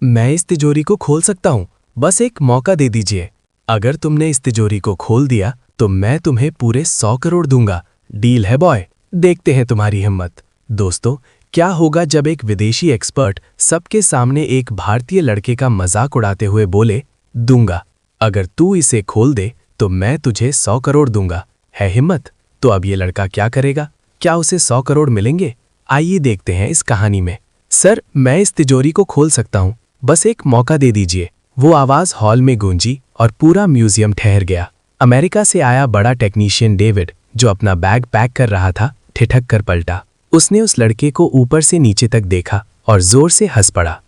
मैं इस तिजोरी को खोल सकता हूँ, बस एक मौका दे दीजिए। अगर तुमने इस तिजोरी को खोल दिया तो मैं तुम्हें पूरे 100 करोड़ दूंगा। डील है बॉय। देखते हैं तुम्हारी हिम्मत। दोस्तों, क्या होगा जब एक विदेशी एक्सपर्ट सबके सामने एक भारतीय लड़के का मजाक उड़ाते हुए बोले, दूंगा, अगर तू इसे खोल दे तो मैं तुझे 100 करोड़ दूंगा। है हिम्मत? तो अब ये लड़का क्या करेगा? क्या उसे 100 करोड़ मिलेंगे? आइए देखते हैं इस कहानी में। सर, मैं इस तिजोरी को खोल सकता हूँ, बस एक मौका दे दीजिए। वो आवाज हॉल में गूंजी और पूरा म्यूजियम ठहर गया। अमेरिका से आया बड़ा टेक्नीशियन डेविड, जो अपना बैग पैक कर रहा था, ठिठक कर पलटा। उसने उस लड़के को ऊपर से नीचे तक देखा और जोर से हंस पड़ा।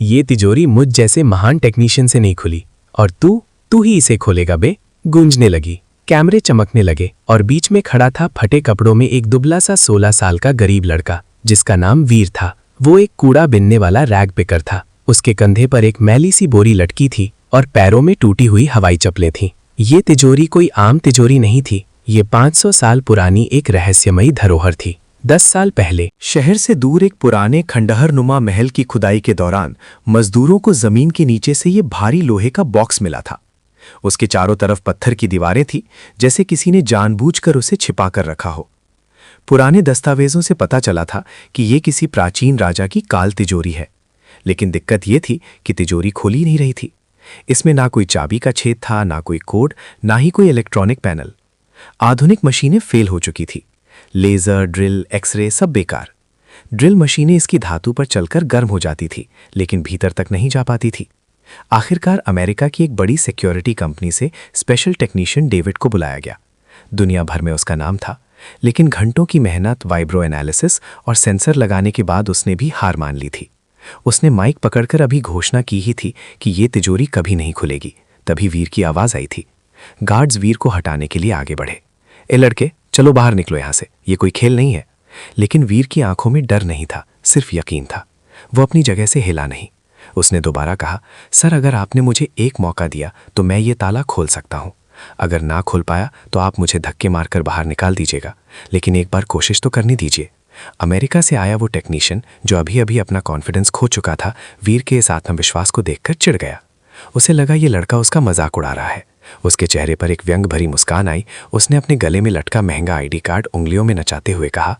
ये तिजोरी मुझ जैसे महान टेक्नीशियन से नहीं खुली, और तू ही इसे खोलेगा बे? गूंजने लगी। कैमरे चमकने लगे और बीच में खड़ा था फटे कपड़ों में एक दुबला सा 16 साल का गरीब लड़का, जिसका नाम वीर था। वो एक कूड़ा बिनने वाला रैग पिकर था। उसके कंधे पर एक मैली सी बोरी लटकी थी और पैरों में टूटी हुई हवाई चप्पलें थीं। ये तिजोरी कोई आम तिजोरी नहीं थी। ये 500 साल पुरानी एक रहस्यमयी धरोहर थी। 10 साल पहले शहर से दूर एक पुराने खंडहर नुमा महल की खुदाई के दौरान मजदूरों को जमीन के नीचे से ये भारी लोहे का बॉक्स मिला था। उसके चारों तरफ पत्थर की दीवारें थीं, जैसे किसी ने जानबूझकर उसे छिपा कर रखा हो। पुराने दस्तावेजों से पता चला था कि ये किसी प्राचीन राजा की काल तिजोरी है, लेकिन दिक्कत ये थी कि तिजोरी खोली नहीं रही थी। इसमें ना कोई चाबी का छेद था, ना कोई कोड, ना ही कोई इलेक्ट्रॉनिक पैनल। आधुनिक मशीनें फेल हो चुकी थी। लेजर, ड्रिल, एक्सरे सब बेकार। ड्रिल मशीनें इसकी धातु पर चलकर गर्म हो जाती थी, लेकिन भीतर तक नहीं जा पाती थी। आखिरकार अमेरिका की एक बड़ी सिक्योरिटी कंपनी से स्पेशल टेक्नीशियन डेविड को बुलाया गया। दुनिया भर में उसका नाम था, लेकिन घंटों की मेहनत, वाइब्रो एनालिसिस और सेंसर लगाने के बाद उसने भी हार मान ली थी। उसने माइक पकड़कर अभी घोषणा की ही थी कि ये तिजोरी कभी नहीं खुलेगी। तभी वीर की आवाज आई थी। गार्ड्स वीर को हटाने के लिए आगे बढ़े। ए लड़के, चलो बाहर निकलो यहां से, ये कोई खेल नहीं है। लेकिन वीर की आंखों में डर नहीं था, सिर्फ यकीन था। वो अपनी जगह से हिला नहीं। उसने दोबारा कहा, सर, अगर आपने मुझे एक मौका दिया तो मैं ये ताला खोल सकता हूं। अगर ना खोल पाया तो आप मुझे धक्के मारकर बाहर निकाल दीजिएगा, लेकिन एक बार कोशिश तो करनी दीजिए। अमेरिका से आया वो टेक्नीशियन, जो अभी अभी अपना कॉन्फिडेंस खो चुका था, वीर के इस आत्मविश्वास को देखकर चिढ़ गया। उसे लगा ये लड़का उसका मजाक उड़ा रहा है। उसके चेहरे पर एक व्यंग भरी मुस्कान आई। उसने अपने गले में लटका महंगा आईडी कार्ड उंगलियों में नचाते हुए कहा,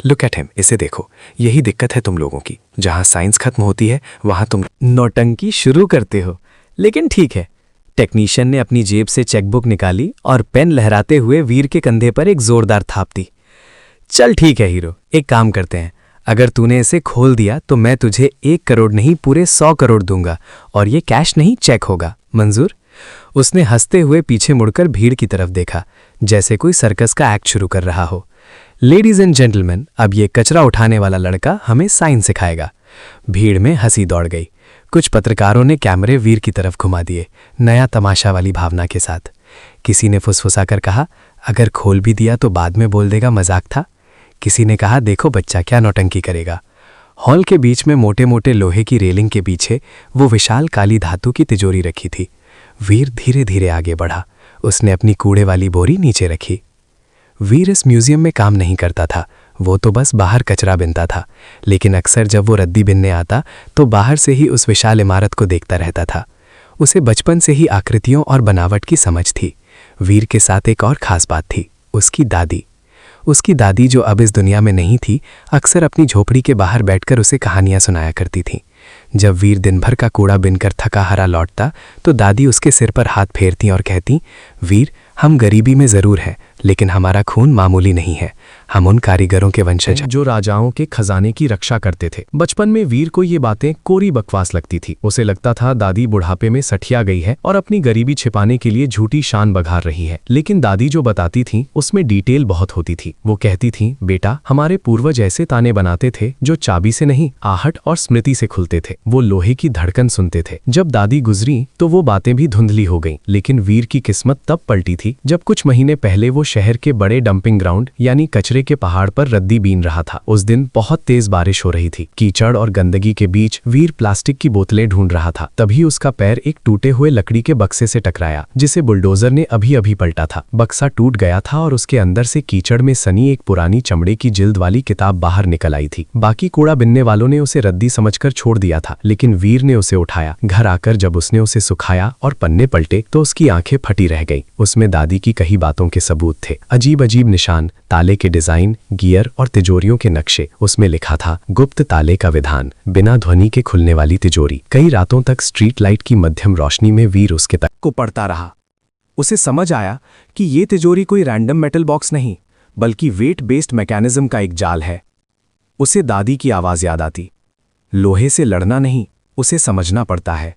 लुक एट हिम, इसे देखो। यही दिक्कत है तुम लोगों की। जहां साइंस खत्म होती है वहां तुम नौटंकी शुरू करते हो। लेकिन ठीक है। टेक्नीशियन ने अपनी जेब से चेकबुक निकाली और पेन लहराते हुए वीर के कंधे पर एक जोरदार थाप दी। चल ठीक है हीरो, एक काम करते हैं। अगर तूने इसे खोल दिया तो मैं तुझे 1 करोड़ नहीं पूरे 100 करोड़ दूंगा, और ये कैश नहीं चेक होगा। मंजूर? उसने हंसते हुए पीछे मुड़कर भीड़ की तरफ देखा, जैसे कोई सर्कस का एक्ट शुरू कर रहा हो। लेडीज एंड जेंटलमैन, अब ये कचरा उठाने वाला लड़का हमें साइंस सिखाएगा। भीड़ में हंसी दौड़ गई। कुछ पत्रकारों ने कैमरे वीर की तरफ घुमा दिए, नया तमाशा वाली भावना के साथ। किसी ने फुसफुसाकर कहा, अगर खोल भी दिया तो बाद में बोल देगा मजाक था। किसी ने कहा, देखो बच्चा क्या नौटंकी करेगा। हॉल के बीच में मोटे मोटे लोहे की रेलिंग के पीछे वो विशाल काली धातु की तिजोरी रखी थी। वीर धीरे धीरे आगे बढ़ा। उसने अपनी कूड़े वाली बोरी नीचे रखी। वीर इस म्यूजियम में काम नहीं करता था, वो तो बस बाहर कचरा बिनता था। लेकिन अक्सर जब वो रद्दी बिनने आता तो बाहर से ही उस विशाल इमारत को देखता रहता था। उसे बचपन से ही आकृतियों और बनावट की समझ थी। वीर के साथ एक और खास बात थी, उसकी दादी। उसकी दादी, जो अब इस दुनिया में नहीं थी, अक्सर अपनी झोपड़ी के बाहर बैठकर उसे कहानियां सुनाया करती थी। जब वीर दिन भर का कूड़ा बिनकर थका हारा लौटता तो दादी उसके सिर पर हाथ फेरती और कहती, वीर, हम गरीबी में जरूर हैं, लेकिन हमारा खून मामूली नहीं है। हम उन कारीगरों के वंशज जो राजाओं के खजाने की रक्षा करते थे। बचपन में वीर को ये बातें कोरी बकवास लगती थी। उसे लगता था दादी बुढ़ापे में सठिया गई है और अपनी गरीबी छिपाने के लिए झूठी शान बघार रही है। लेकिन दादी जो बताती थी उसमें डिटेल बहुत होती थी। वो कहती थी, बेटा, हमारे पूर्वज ऐसे ताने बनाते थे जो चाबी से नहीं, आहट और स्मृति से खुलते थे। वो लोहे की धड़कन सुनते थे। जब दादी गुजरी तो वो बातें भी धुंधली हो गईं, लेकिन वीर की किस्मत तब पलटी थी थी जब कुछ महीने पहले वो शहर के बड़े डंपिंग ग्राउंड यानी कचरे के पहाड़ पर रद्दी बीन रहा था। उस दिन बहुत तेज बारिश हो रही थी। कीचड़ और गंदगी के बीच वीर प्लास्टिक की बोतलें ढूंढ रहा था। तभी उसका पैर एक टूटे हुए लकड़ी के बक्से से टकराया जिसे बुलडोजर ने अभी अभी पलटा था। बक्सा टूट गया था और उसके अंदर से कीचड़ में सनी एक पुरानी चमड़े की जिल्द वाली किताब बाहर निकल आई थी। बाकी कूड़ा बिनने वालों ने उसे रद्दी समझकर छोड़ दिया था, लेकिन वीर ने उसे उठाया। घर आकर जब उसने उसे सुखाया और पन्ने पलटे तो उसकी आंखें फटी रह गईं। उसमें दादी की कही बातों के सबूत थे, अजीब अजीब निशान, ताले के डिजाइन, गियर और तिजोरियों के नक्शे। उसमें लिखा था गुप्त ताले का विधान, बिना ध्वनि के खुलने वाली तिजोरी। कई रातों तक स्ट्रीट लाइट की मध्यम रोशनी में वीर उसके तक को पढ़ता रहा। उसे समझ आया कि ये तिजोरी कोई रैंडम मेटल बॉक्स नहीं, बल्कि वेट बेस्ड मैकेनिज्म का एक जाल है। उसे दादी की आवाज याद आती, लोहे से लड़ना नहीं, उसे समझना पड़ता है।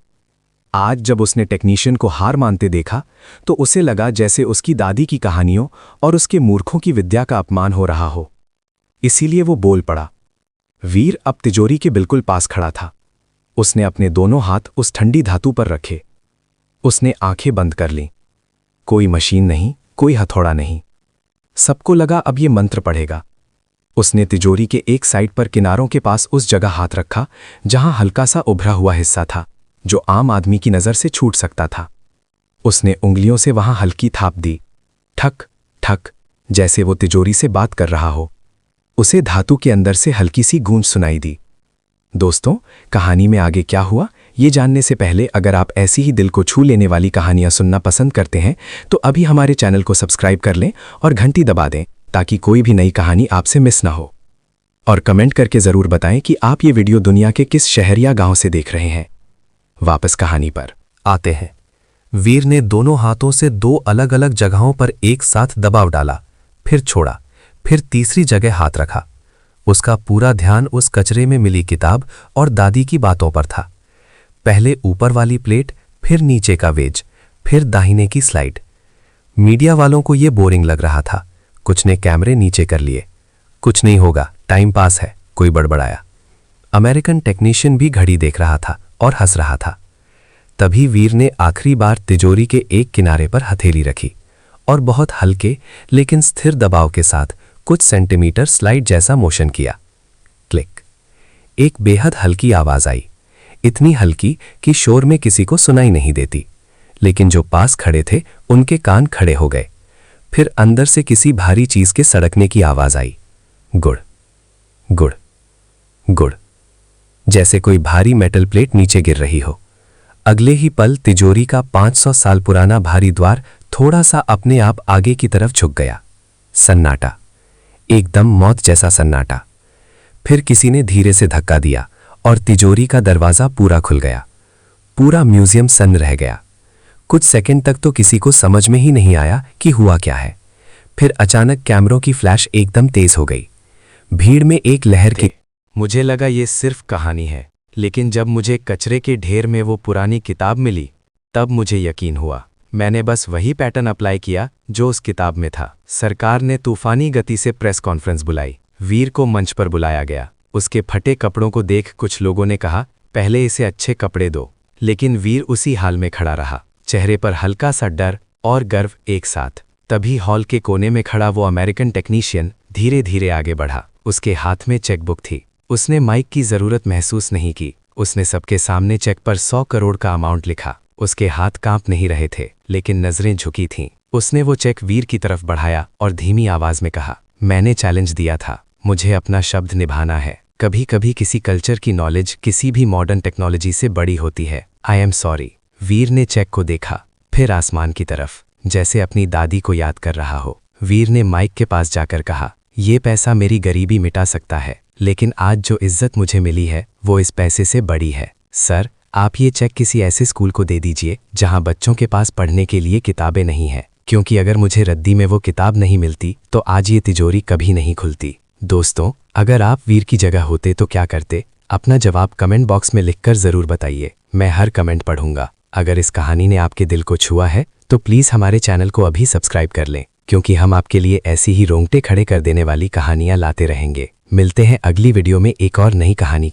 आज जब उसने टेक्नीशियन को हार मानते देखा तो उसे लगा जैसे उसकी दादी की कहानियों और उसके मूर्खों की विद्या का अपमान हो रहा हो। इसीलिए वो बोल पड़ा। वीर अब तिजोरी के बिल्कुल पास खड़ा था। उसने अपने दोनों हाथ उस ठंडी धातु पर रखे। उसने आंखें बंद कर लीं। कोई मशीन नहीं, कोई हथौड़ा नहीं। सबको लगा अब ये मंत्र पढ़ेगा। उसने तिजोरी के एक साइड पर किनारों के पास उस जगह हाथ रखा जहां हल्का सा उभरा हुआ हिस्सा था जो आम आदमी की नजर से छूट सकता था। उसने उंगलियों से वहां हल्की थाप दी, ठक ठक, जैसे वो तिजोरी से बात कर रहा हो। उसे धातु के अंदर से हल्की सी गूंज सुनाई दी। दोस्तों, कहानी में आगे क्या हुआ ये जानने से पहले अगर आप ऐसी ही दिल को छू लेने वाली कहानियां सुनना पसंद करते हैं तो अभी हमारे चैनल को सब्सक्राइब कर लें और घंटी दबा दें ताकि कोई भी नई कहानी आपसे मिस ना हो। और कमेंट करके ज़रूर बताएं कि आप ये वीडियो दुनिया के किस शहर या गांव से देख रहे हैं। वापस कहानी पर आते हैं। वीर ने दोनों हाथों से दो अलग अलग जगहों पर एक साथ दबाव डाला, फिर छोड़ा, फिर तीसरी जगह हाथ रखा। उसका पूरा ध्यान उस कचरे में मिली किताब और दादी की बातों पर था। पहले ऊपर वाली प्लेट, फिर नीचे का वेज, फिर दाहिने की स्लाइड। मीडिया वालों को ये बोरिंग लग रहा था। कुछ ने कैमरे नीचे कर लिए। कुछ नहीं होगा, टाइम पास है, कोई बड़बड़ाया। अमेरिकन टेक्नीशियन भी घड़ी देख रहा था और हंस रहा था। तभी वीर ने आखिरी बार तिजोरी के एक किनारे पर हथेली रखी और बहुत हल्के लेकिन स्थिर दबाव के साथ कुछ सेंटीमीटर स्लाइड जैसा मोशन किया। क्लिक। एक बेहद हल्की आवाज आई, इतनी हल्की कि शोर में किसी को सुनाई नहीं देती, लेकिन जो पास खड़े थे उनके कान खड़े हो गए। फिर अंदर से किसी भारी चीज के सड़कने की आवाज आई, गुड़ गुड़ गुड़, जैसे कोई भारी मेटल प्लेट नीचे गिर रही हो। अगले ही पल तिजोरी का 500 साल पुराना भारी द्वार थोड़ा सा अपने आप आगे की तरफ झुक गया। सन्नाटा, एकदम मौत जैसा सन्नाटा। फिर किसी ने धीरे से धक्का दिया और तिजोरी का दरवाजा पूरा खुल गया। पूरा म्यूजियम सन्न रह गया। कुछ सेकंड तक तो किसी को समझ में ही नहीं आया कि हुआ क्या है। फिर अचानक कैमरों की फ्लैश एकदम तेज हो गई। भीड़ में एक लहर की। मुझे लगा ये सिर्फ कहानी है, लेकिन जब मुझे कचरे के ढेर में वो पुरानी किताब मिली तब मुझे यकीन हुआ। मैंने बस वही पैटर्न अप्लाई किया जो उस किताब में था। सरकार ने तूफानी गति से प्रेस कॉन्फ्रेंस बुलाई। वीर को मंच पर बुलाया गया। उसके फटे कपड़ों को देख कुछ लोगों ने कहा, पहले इसे अच्छे कपड़े दो। लेकिन वीर उसी हाल में खड़ा रहा, चेहरे पर हल्का सा डर और गर्व एक साथ। तभी हॉल के कोने में खड़ा वो अमेरिकन टेक्नीशियन धीरे धीरे आगे बढ़ा। उसके हाथ में चेकबुक थी। उसने माइक की जरूरत महसूस नहीं की। उसने सबके सामने चेक पर 100 करोड़ का अमाउंट लिखा। उसके हाथ कांप नहीं रहे थे, लेकिन नजरें झुकी थीं। उसने वो चेक वीर की तरफ बढ़ाया और धीमी आवाज में कहा, मैंने चैलेंज दिया था, मुझे अपना शब्द निभाना है। कभी कभी किसी कल्चर की नॉलेज किसी भी मॉडर्न टेक्नोलॉजी से बड़ी होती है। I am sorry. वीर ने चेक को देखा, फिर आसमान की तरफ, जैसे अपनी दादी को याद कर रहा हो। वीर ने माइक के पास जाकर कहा, ये पैसा मेरी गरीबी मिटा सकता है, लेकिन आज जो इज्जत मुझे मिली है वो इस पैसे से बड़ी है। सर, आप ये चेक किसी ऐसे स्कूल को दे दीजिए जहां बच्चों के पास पढ़ने के लिए किताबें नहीं हैं, क्योंकि अगर मुझे रद्दी में वो किताब नहीं मिलती तो आज ये तिजोरी कभी नहीं खुलती। दोस्तों, अगर आप वीर की जगह होते तो क्या करते? अपना जवाब कमेंट बॉक्स में लिखकर ज़रूर बताइए। मैं हर कमेंट पढ़ूंगा। अगर इस कहानी ने आपके दिल को छुआ है तो प्लीज़ हमारे चैनल को अभी सब्सक्राइब कर लें, क्योंकि हम आपके लिए ऐसी ही रोंगटे खड़े कर देने वाली कहानियां लाते रहेंगे। मिलते हैं अगली वीडियो में एक और नई कहानी।